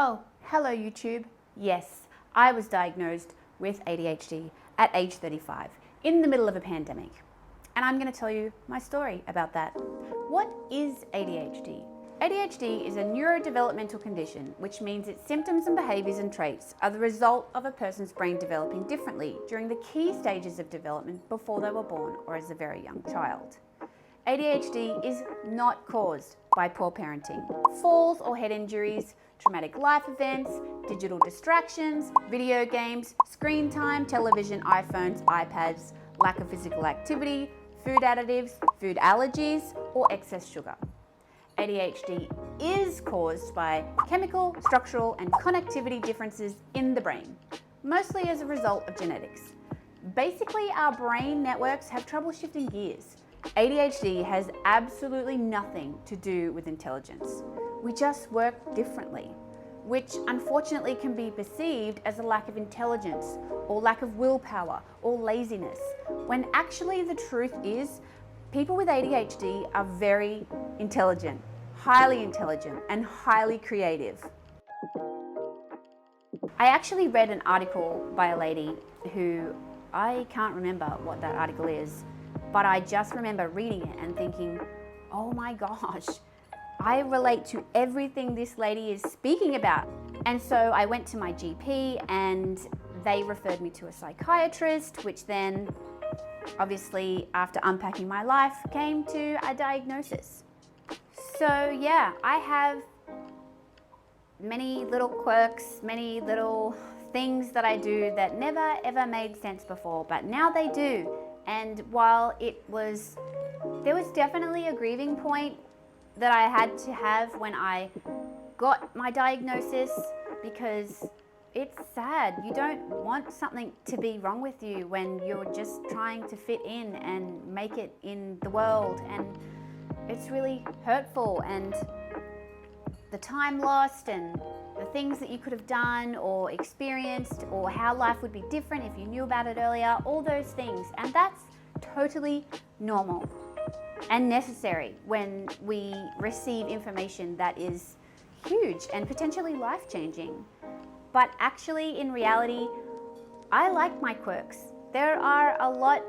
Oh, hello YouTube. Yes, I was diagnosed with ADHD at age 35 in the middle of a pandemic. And I'm going to tell you my story about that. What is ADHD? ADHD is a neurodevelopmental condition, which means its symptoms and behaviours and traits are the result of a person's brain developing differently during the key stages of development before they were born or as a very young child. ADHD is not caused by poor parenting, falls or head injuries, traumatic life events, digital distractions, video games, screen time, television, iPhones, iPads, lack of physical activity, food additives, food allergies, or excess sugar. ADHD is caused by chemical, structural, and connectivity differences in the brain, mostly as a result of genetics. Basically, our brain networks have trouble shifting gears. ADHD has absolutely nothing to do with intelligence. We just work differently, which unfortunately can be perceived as a lack of intelligence or lack of willpower or laziness, when actually the truth is people with ADHD are very intelligent, and highly creative. I actually read an article by a lady who, I can't remember what that article is, but I just remember reading it and thinking, oh my gosh, I relate to everything this lady is speaking about. And so I went to my GP and they referred me to a psychiatrist, which then obviously after unpacking my life came to a diagnosis. So yeah, I have many little quirks, many little things that I do that never ever made sense before, but now they do. And while there was definitely a grieving point that I had to have when I got my diagnosis, because it's sad. You don't want something to be wrong with you when you're just trying to fit in and make it in the world, and it's really hurtful. And the time lost and the things that you could have done or experienced, or how life would be different if you knew about it earlier, all those things. And that's totally normal and necessary when we receive information that is huge and potentially life-changing. But actually, in reality, I like my quirks. There are a lot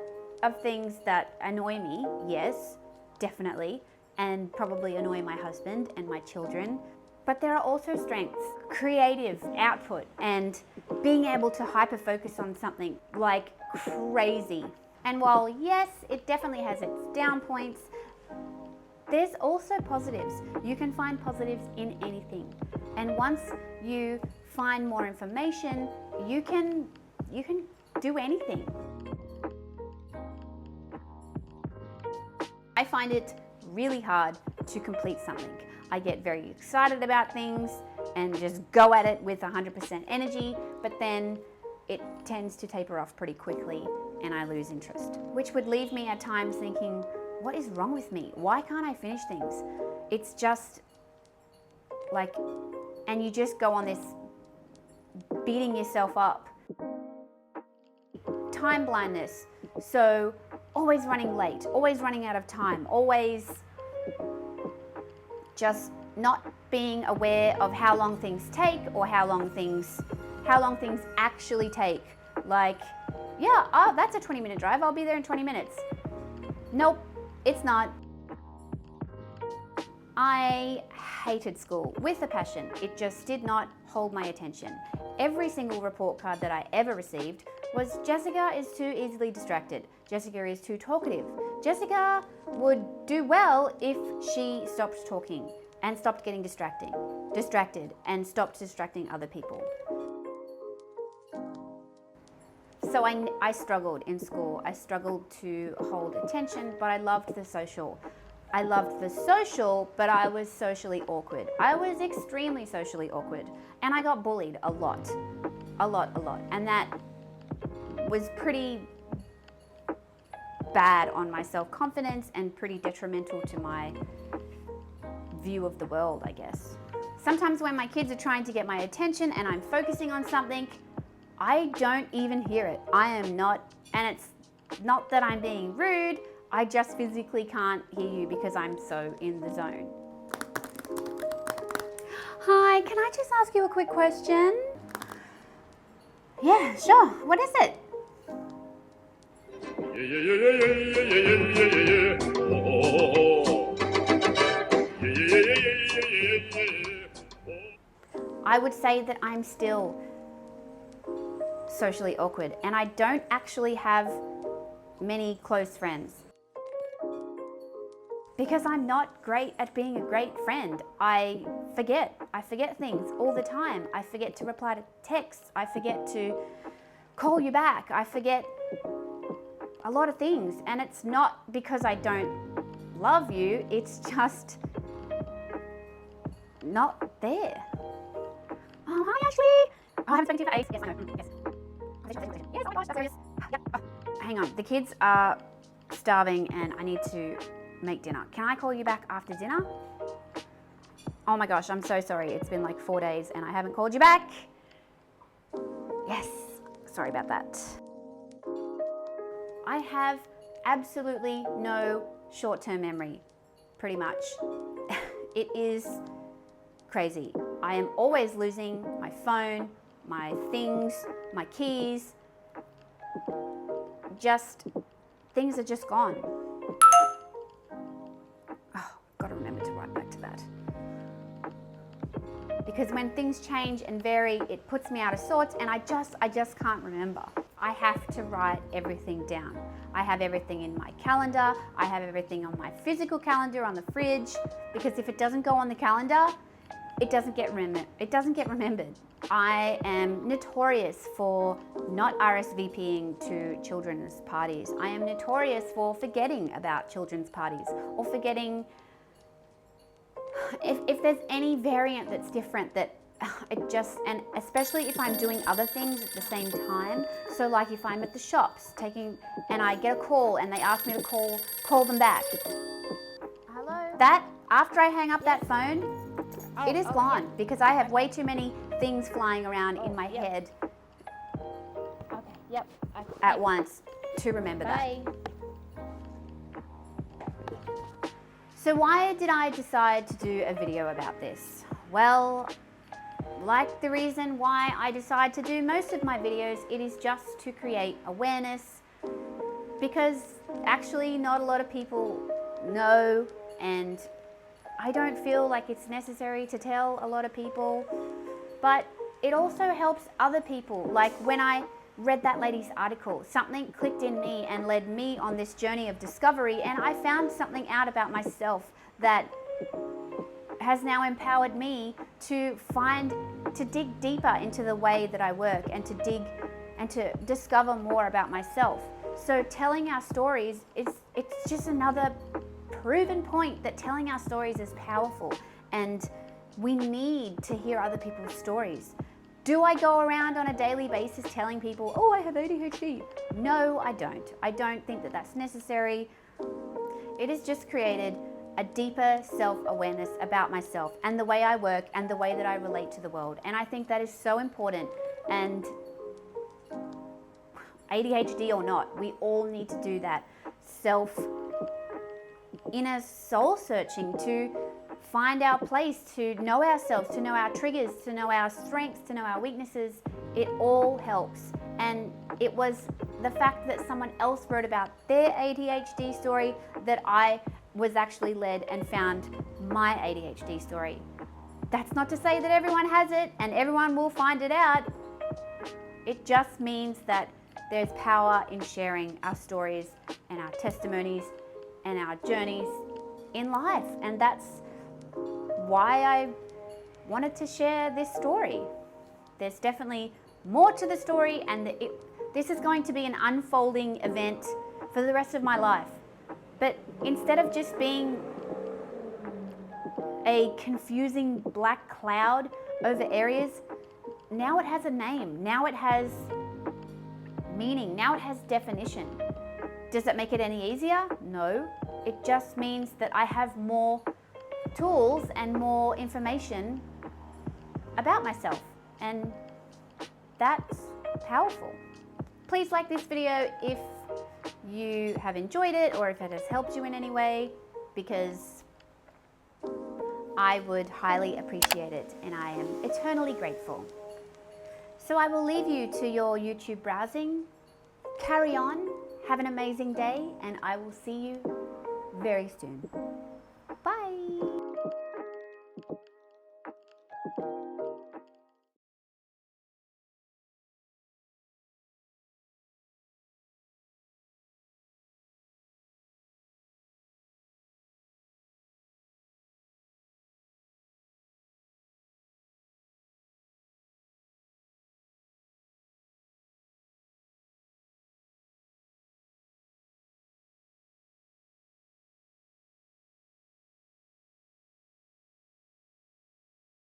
of things that annoy me, yes, definitely, and probably annoy my husband and my children. But there are also strengths, creative output, and being able to hyper-focus on something like crazy. And while yes, it definitely has its down points, there's also positives. You can find positives in anything. And once you find more information, you can do anything. I find it really hard to complete something. I get very excited about things and just go at it with 100% energy, but then it tends to taper off pretty quickly and I lose interest, which would leave me at times thinking, what is wrong with me? Why can't I finish things? It's just like, and you just go on this beating yourself up. Time blindness. So always running late, always running out of time, always just not being aware of how long things take or how long things actually take. Like, yeah, oh, that's a 20-minute drive. I'll be there in 20 minutes. Nope, it's not. I hated school with a passion. It just did not hold my attention. Every single report card that I ever received was, Jessica is too easily distracted. Jessica is too talkative. Jessica would do well if she stopped talking and stopped getting distracted and stopped distracting other people. So I struggled in school. I struggled to hold attention, but I loved the social. I loved the social, but I was socially awkward. I was extremely socially awkward, and I got bullied a lot. And that was pretty bad on my self-confidence and pretty detrimental to my view of the world, I guess. Sometimes when my kids are trying to get my attention and I'm focusing on something, I don't even hear it. I am not, and it's not that I'm being rude, I just physically can't hear you because I'm so in the zone. Hi can I just ask you a quick question? Yeah, sure. What is it? I would say that I'm still socially awkward and I don't actually have many close friends. Because I'm not great at being a great friend. I forget things all the time. I forget to reply to texts. I forget to call you back. I forget a lot of things. And it's not because I don't love you, it's just not there. Oh, hi Ashley. Oh, I haven't spoken to you for ages. Yes, I know. Yes. Yes, oh my gosh, that's serious. Yep. Oh, hang on, the kids are starving and I need to make dinner. Can I call you back after dinner? Oh my gosh, I'm so sorry. It's been like 4 days and I haven't called you back. Yes, sorry about that. I have absolutely no short-term memory, pretty much. It is crazy. I am always losing my phone, my things, my keys. Things are just gone. Oh, gotta remember to write back to that. Because when things change and vary, it puts me out of sorts and I just can't remember. I have to write everything down. I have everything in my calendar. I have everything on my physical calendar on the fridge, because if it doesn't go on the calendar, it doesn't get remembered. I am notorious for not RSVPing to children's parties. I am notorious for forgetting about children's parties or forgetting if there's any variant that's different, that and especially if I'm doing other things at the same time. So like if I'm at the shops and I get a call and they ask me to call them back. Hello? That, after I hang up that phone, it is gone, yeah. Because I have way too many things flying around in my head at once to remember that. So why did I decide to do a video about this? Well, like the reason why I decide to do most of my videos, it is just to create awareness, because actually not a lot of people know, and I don't feel like it's necessary to tell a lot of people, but it also helps other people. Like when I read that lady's article, something clicked in me and led me on this journey of discovery, and I found something out about myself that has now empowered me to dig deeper into the way that I work and to discover more about myself. So telling our stories, it's just another proven point that telling our stories is powerful, and we need to hear other people's stories. Do I go around on a daily basis telling people, oh, I have ADHD? No, I don't. I don't think that that's necessary. It has just created a deeper self-awareness about myself and the way I work and the way that I relate to the world. And I think that is so important. And ADHD or not, we all need to do that inner soul searching to find our place, to know ourselves, to know our triggers, to know our strengths, to know our weaknesses. It all helps. And it was the fact that someone else wrote about their ADHD story that I was actually led and found my ADHD story. That's not to say that everyone has it and everyone will find it out. It just means that there's power in sharing our stories and our testimonies and our journeys in life. And that's why I wanted to share this story. There's definitely more to the story, and this is going to be an unfolding event for the rest of my life. But instead of just being a confusing black cloud over areas, now it has a name. Now it has meaning. Now it has definition. Does that make it any easier? No. It just means that I have more tools and more information about myself, and that's powerful. Please like this video if you have enjoyed it or if it has helped you in any way, because I would highly appreciate it, and I am eternally grateful. So I will leave you to your YouTube browsing. Carry on, have an amazing day, and I will see you very soon. Bye.